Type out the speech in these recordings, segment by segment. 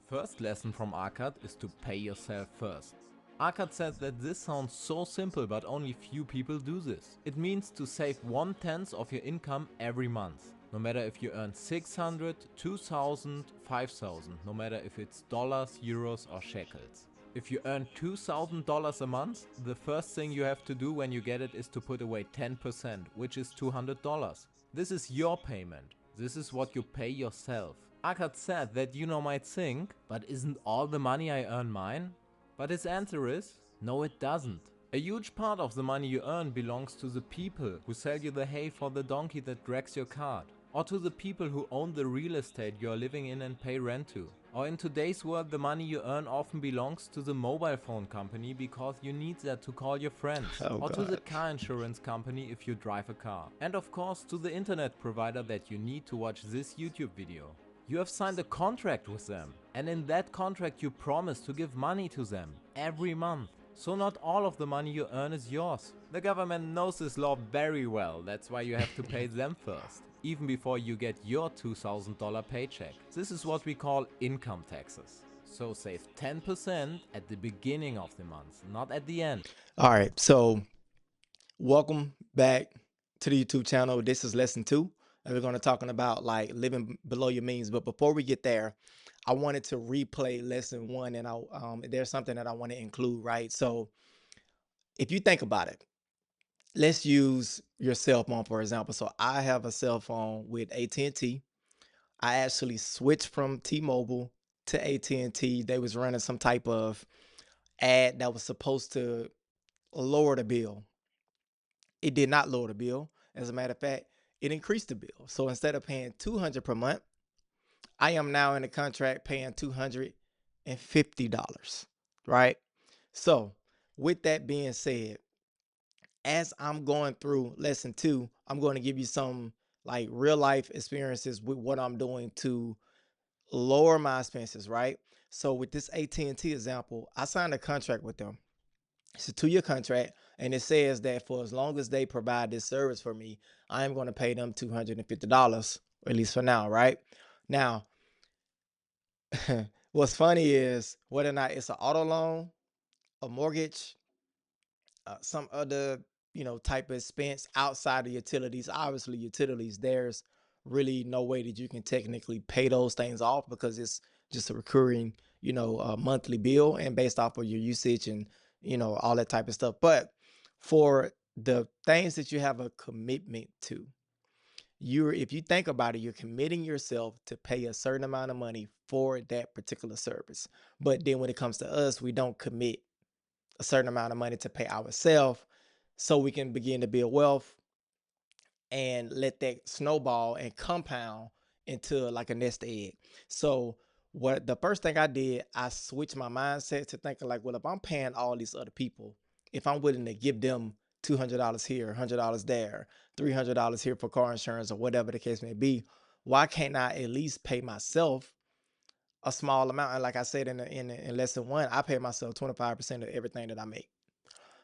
First lesson from Arkad is to pay yourself first. Arkad says that this sounds so simple, but only few people do this. It means to save 1/10 of your income every month. No matter if you earn 600, 2000, 5000, no matter if it's dollars, euros or shekels. If you earn $2,000 a month, the first thing you have to do when you get it is to put away 10%, which is $200. This is your payment. This is what you pay yourself. Arkad said that you might think, but isn't all the money I earn mine? But his answer is, no it doesn't. A huge part of the money you earn belongs to the people who sell you the hay for the donkey that drags your cart, or to the people who own the real estate you are living in and pay rent to. Or in today's world, the money you earn often belongs to the mobile phone company because you need that to call your friends. Or to the car insurance company if you drive a car. And of course to the internet provider that you need to watch this YouTube video. You have signed a contract with them, and in that contract you promise to give money to them every month. So not all of the money you earn is yours. The government knows this law very well, that's why you have to pay them first, even before you get your $2,000 paycheck. This is what we call income taxes. So save 10% at the beginning of the month, not at the end. All right, so welcome back to the YouTube channel. This is lesson 2, and we're going to talking about like living below your means. But before we get there, I wanted to replay lesson 1, and there's something that I want to include, right? So if you think about it, let's use your cell phone for example. So I have a cell phone with AT&T. I actually switched from T-Mobile to AT&T. They was running some type of ad that was supposed to lower the bill. It did not lower the bill. As a matter of fact, it increased the bill. So instead of paying $200 per month, I am now in the contract paying $250, right? So with that being said, as I'm going through lesson 2, I'm going to give you some like real life experiences with what I'm doing to lower my expenses, right? So with this AT&T example, I signed a contract with them. It's a 2-year contract, and it says that for as long as they provide this service for me, I am going to pay them $250, or at least for now, right? Now, what's funny is whether or not it's an auto loan, a mortgage, some other type of expense outside of utilities. Obviously, utilities, there's really no way that you can technically pay those things off because it's just a recurring monthly bill and based off of your usage and all that type of stuff. But for the things that you have a commitment to, if you think about it, you're committing yourself to pay a certain amount of money for that particular service. But then when it comes to us, we don't commit a certain amount of money to pay ourselves so we can begin to build wealth and let that snowball and compound into like a nest egg. So what the first thing I did, I switched my mindset to thinking like, well, if I'm paying all these other people, if I'm willing to give them $200 here, $100 there, $300 here for car insurance or whatever the case may be, why can't I at least pay myself a small amount? And like I said in lesson 1, I pay myself 25% of everything that I make.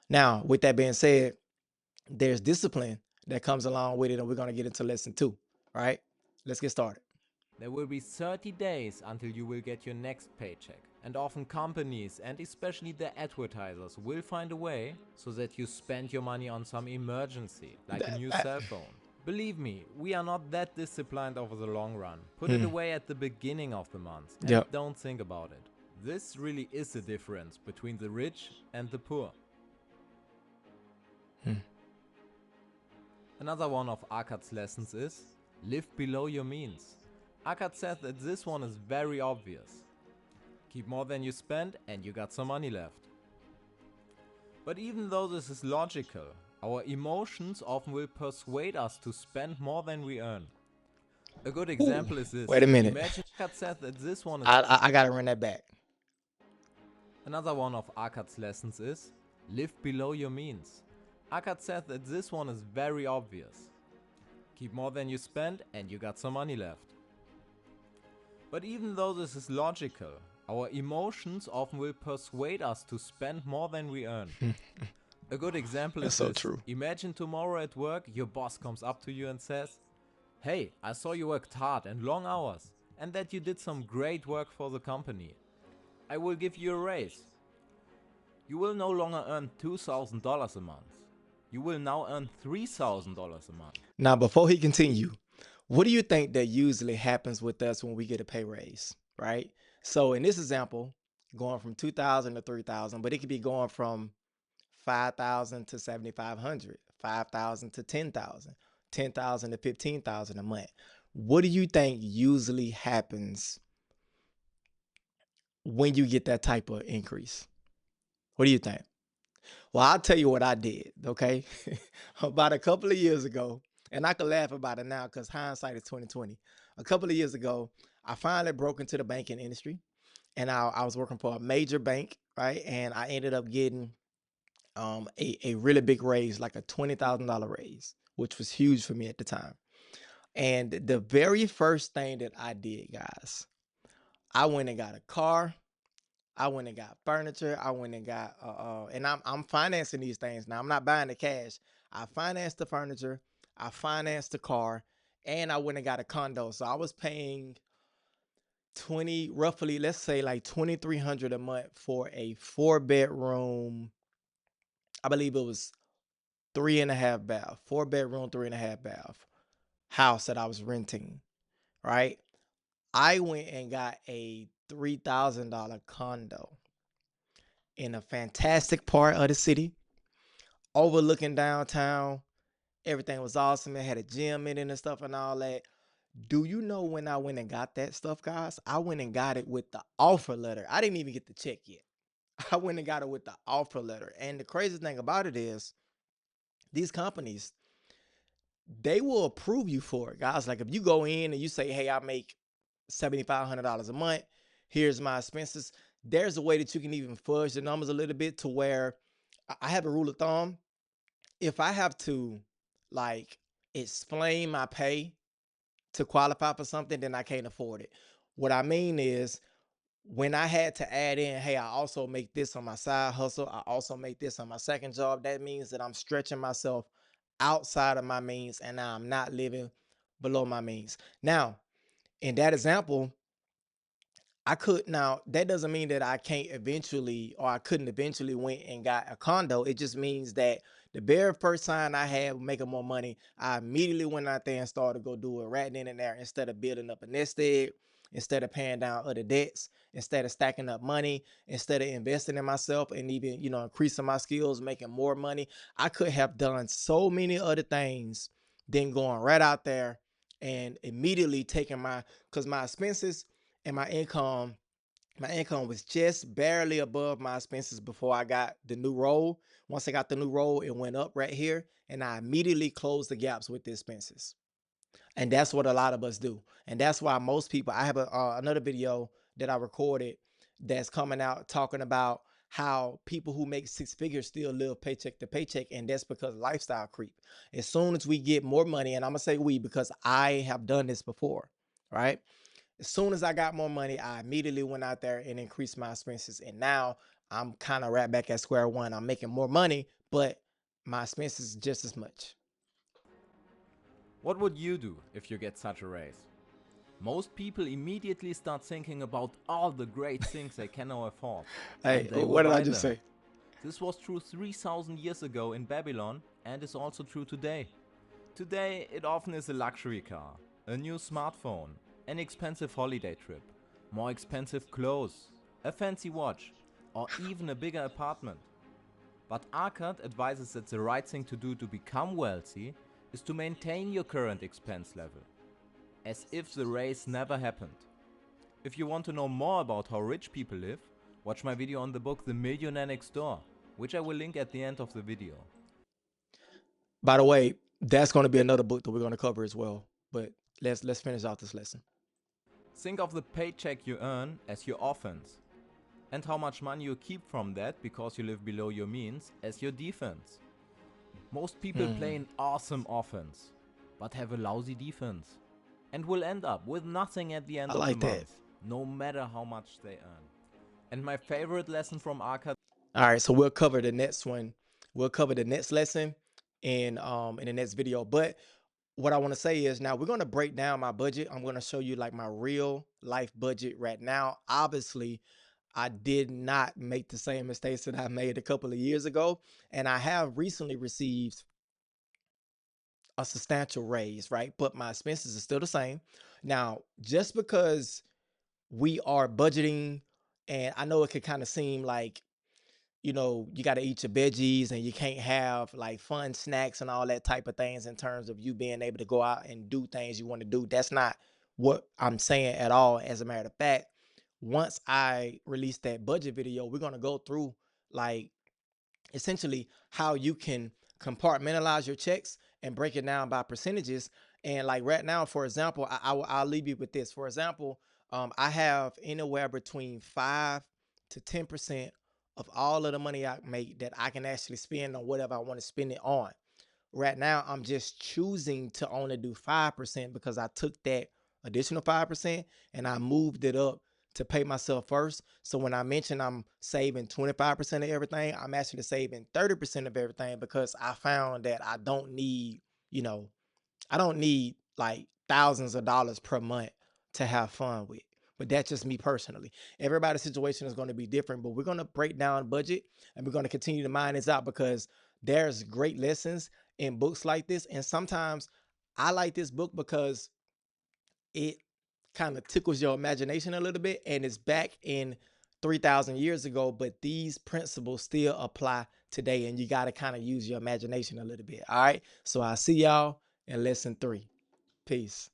Now, with that being said, there's discipline that comes along with it, and we're going to get into lesson 2, right? Let's get started. There will be 30 days until you will get your next paycheck, and often companies and especially the advertisers will find a way so that you spend your money on some emergency, like a new cell phone. Believe me, we are not that disciplined over the long run. Put it away at the beginning of the month and don't think about it. This really is the difference between the rich and the poor. Another one of Arkad's lessons is, live below your means. Arkad says that this one is very obvious. Keep more than you spend and you got some money left. But even though this is logical, our emotions often will persuade us to spend more than we earn. A good example is this. Wait a minute. Imagine Arkad says that this one is... I gotta run that back. Another one of Arkad's lessons is, live below your means. Arkad says that this one is very obvious. Keep more than you spend and you got some money left. But even though this is logical, our emotions often will persuade us to spend more than we earn. A good example is so this. true. Imagine tomorrow at work, your boss comes up to you and says, "Hey, I saw you worked hard and long hours. and that you did some great work for the company. I will give you a raise. You will no longer earn $2,000 a month. You will now earn $3,000 a month. Now, before he continue, what do you think that usually happens with us when we get a pay raise, right? So in this example, going from 2,000 to 3,000, but it could be going from 5,000 to 7,500, 5,000 to 10,000, 10,000 to 15,000 a month. What do you think usually happens when you get that type of increase? What do you think? Well, I'll tell you what I did, okay? About a couple of years ago, and I can laugh about it now because hindsight is 2020. A couple of years ago, I finally broke into the banking industry, and I was working for a major bank, right? And I ended up getting a really big raise, like a $20,000 raise, which was huge for me at the time. And the very first thing that I did, guys, I went and got a car. I went and got furniture. I went and got and I'm financing these things now. I'm not buying the cash. I financed the furniture, I financed the car, and I went and got a condo. So I was paying 20, roughly, let's say like 2,300 a month for a 4 bedroom. I believe it was 3.5 bath, 4 bedroom, 3.5 bath house that I was renting, right? I went and got a $3,000 condo in a fantastic part of the city, overlooking downtown. Everything was awesome. It had a gym in it and stuff and all that. Do you know when I went and got that stuff, guys? I went and got it with the offer letter. I didn't even get the check yet. I went and got it with the offer letter. And the crazy thing about it is, these companies, they will approve you for it, guys. Like if you go in and you say, hey, I make $7,500 a month, here's my expenses. There's a way that you can even fudge the numbers a little bit to where I have a rule of thumb. If I have to like explain my pay to qualify for something, then I can't afford it. What I mean is, when I had to add in, hey, I also make this on my side hustle, I also make this on my second job, that means that I'm stretching myself outside of my means and now I'm not living below my means. Now, in that example, I could now that doesn't mean that I can't eventually or I couldn't eventually went and got a condo. It just means that the very first time I had making more money, I immediately went out there and started to go do it right then and there instead of building up a nest egg, instead of paying down other debts, instead of stacking up money, instead of investing in myself and even, increasing my skills, making more money. I could have done so many other things than going right out there and immediately taking because my expenses and my income was just barely above my expenses before I got the new role. Once I got the new role, it went up right here, and I immediately closed the gaps with the expenses. And that's what a lot of us do. And that's why most people, I have another video that I recorded that's coming out talking about how people who make six figures still live paycheck to paycheck. And that's because lifestyle creep. As soon as we get more money, and I'm going to say we because I have done this before, right? As soon as I got more money, I immediately went out there and increased my expenses. And now I'm kind of right back at square one. I'm making more money, but my expenses just as much. What would you do if you get such a raise? Most people immediately start thinking about all the great things they can now afford, and Hey, they will what did I buy just them. say? This was true 3000 years ago in Babylon and is also true today. Today, it often is a luxury car, a new smartphone, an expensive holiday trip, more expensive clothes, a fancy watch, or even a bigger apartment. But Arcad advises that the right thing to do to become wealthy is to maintain your current expense level, as if the raise never happened. If you want to know more about how rich people live, watch my video on the book The Millionaire Next Door, which I will link at the end of the video. By the way, that's going to be another book that we're going to cover as well. But let's finish out this lesson. Think of the paycheck you earn as your offense, and how much money you keep from that because you live below your means as your defense. Most people play an awesome offense, but have a lousy defense, and will end up with nothing at the end I of the like that. month, no matter how much they earn. And my favorite lesson from Arcad. All right, so we'll cover the next one. We'll cover the next lesson in the next video. But what I want to say is now we're going to break down my budget. I'm going to show you like my real life budget right now. Obviously, I did not make the same mistakes that I made a couple of years ago. And I have recently received a substantial raise, right? But my expenses are still the same. Now, just because we are budgeting, and I know it could kind of seem like, you got to eat your veggies and you can't have like fun snacks and all that type of things in terms of you being able to go out and do things you want to do. That's not what I'm saying at all. As a matter of fact, once I release that budget video, we're going to go through like essentially how you can compartmentalize your checks and break it down by percentages. And like right now, for example, I'll leave you with this. For example, I have anywhere between 5 to 10% of all of the money I make that I can actually spend on whatever I want to spend it on. Right now, I'm just choosing to only do 5% because I took that additional 5% and I moved it up to pay myself first. So when I mention I'm saving 25% of everything, I'm actually saving 30% of everything because I found that you know, I don't need like thousands of dollars per month to have fun with. But that's just me personally. Everybody's situation is going to be different, but we're going to break down budget and we're going to continue to mine this out because there's great lessons in books like this. And sometimes I like this book because it kind of tickles your imagination a little bit and it's back in 3,000 years ago, but these principles still apply today. And you got to kind of use your imagination a little bit. All right. So I'll see y'all in lesson 3. Peace.